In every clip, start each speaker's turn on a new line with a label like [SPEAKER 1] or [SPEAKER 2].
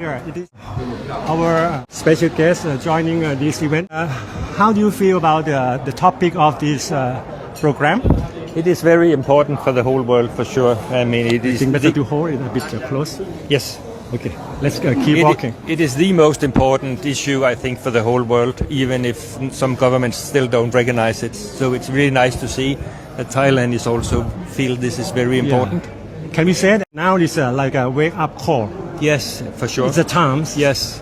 [SPEAKER 1] Here it is our special guest joining this event. How do you feel about the topic of this program?
[SPEAKER 2] It is very important for the whole world, for sure. I mean, it is.
[SPEAKER 1] I think better to hold it a bit close.
[SPEAKER 2] Yes.
[SPEAKER 1] Okay, let's keep walking.
[SPEAKER 2] It is the most important issue, I think, for the whole world, even if some governments still don't recognize it. So it's really nice to see that Thailand is also feel this is very important.
[SPEAKER 1] Yeah. Can we say that now it's like a wake-up call?
[SPEAKER 2] Yes, for sure.
[SPEAKER 1] It's a times.
[SPEAKER 2] Yes,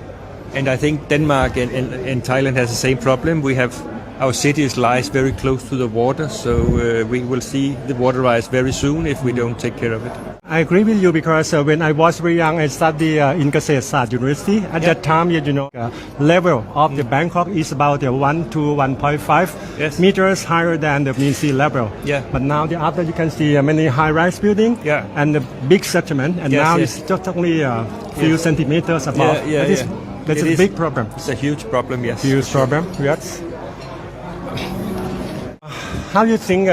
[SPEAKER 2] and I think Denmark and Thailand has the same problem. We have our cities lies very close to the water, so we will see the water rise very soon if we don't take care of it.
[SPEAKER 1] I agree with you because when I was very young, I studied in Kasetsart University. At that time, level of the Bangkok is about 1 to 1.5 meters higher than the mean sea level.
[SPEAKER 2] Yeah.
[SPEAKER 1] But now after you can see many high-rise buildings and the big settlement, and now it's just only a few centimeters above. That's a big problem.
[SPEAKER 2] It's a huge problem, yes.
[SPEAKER 1] Huge problem, yes. How do you think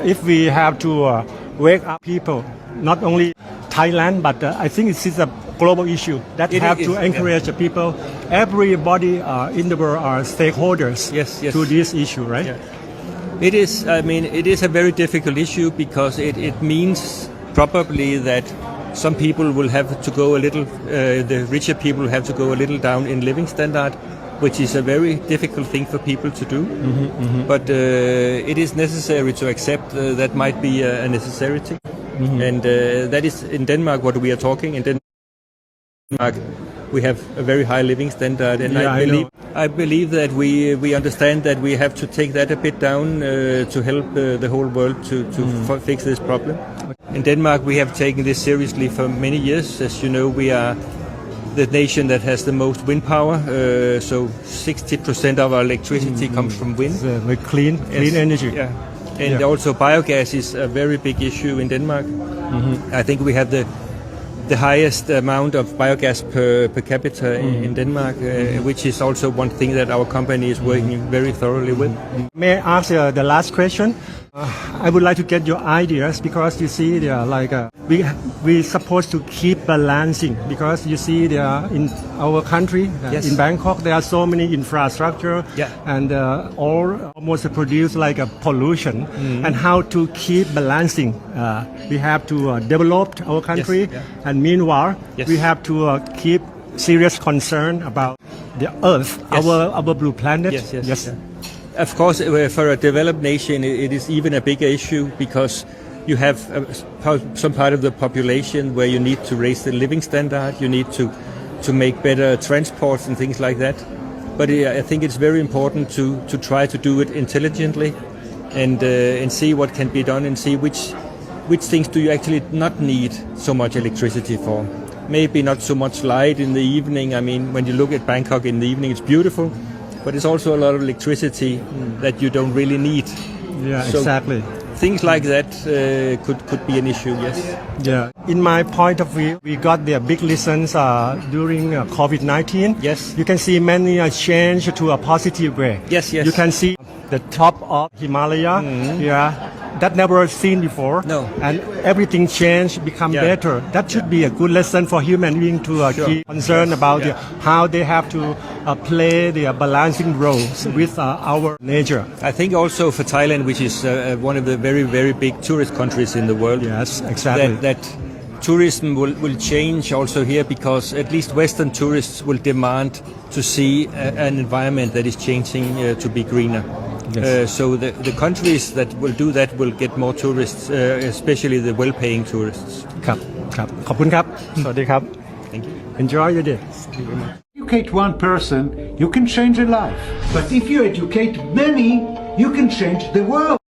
[SPEAKER 1] if we have to wake up people, not only Thailand, but I think it is a global issue that have to encourage people, everybody in the world are stakeholders to this issue, right?
[SPEAKER 2] It is, I mean, it is a very difficult issue because it means probably that some people will have to go a little, the richer people have to go a little down in living standard, which is a very difficult thing for people to do. But it is necessary to accept that might be a necessity. And that is in Denmark what we are talking. In Denmark, we have a very high living standard, and I believe that we understand that we have to take that a bit down to help the whole world to fix this problem. In Denmark, we have taken this seriously for many years. As you know, we are the nation that has the most wind power, so 60% of our electricity comes from wind.
[SPEAKER 1] Very clean energy.
[SPEAKER 2] Yeah. And also biogas is a very big issue in Denmark. I think we have the highest amount of biogas per capita in Denmark, which is also one thing that our company is working very thoroughly with.
[SPEAKER 1] May I ask the last question? I would like to get your ideas because you see there are like we supposed to keep balancing because you see there in our country in Bangkok there are so many infrastructure and almost produce like a pollution and how to keep balancing we have to develop our country and meanwhile we have to keep serious concern about the earth our blue planet. Yes.
[SPEAKER 2] Of course, for a developed nation, it is even a bigger issue because you have some part of the population where you need to raise the living standard, you need to make better transports and things like that. But I think it's very important to try to do it intelligently and see what can be done and see which things do you actually not need so much electricity for. Maybe not so much light in the evening. I mean, when you look at Bangkok in the evening, it's beautiful. But it's also a lot of electricity that you don't really need.
[SPEAKER 1] Yeah, so exactly.
[SPEAKER 2] Things like that could be an issue, yes.
[SPEAKER 1] Yeah. In my point of view, we got the big lessons during COVID-19.
[SPEAKER 2] Yes.
[SPEAKER 1] You can see many change to a positive way.
[SPEAKER 2] Yes.
[SPEAKER 1] You can see the top of Himalaya. That never seen before.
[SPEAKER 2] No.
[SPEAKER 1] And everything changed, become better. That should be a good lesson for human being to keep concerned about how they have to play their balancing roles with our nature.
[SPEAKER 2] I think also for Thailand, which is one of the very, very big tourist countries in the world.
[SPEAKER 1] Yes, exactly.
[SPEAKER 2] That tourism will change also here because at least Western tourists will demand to see an environment that is changing to be greener. So the countries that will do that will get more tourists, especially the well-paying tourists.
[SPEAKER 1] ครับขอบคุณครับสวัสดีครับ
[SPEAKER 2] Thank you.
[SPEAKER 1] Enjoy your day.
[SPEAKER 3] Educate one person, you can change a life. But if you educate many, you can change the world.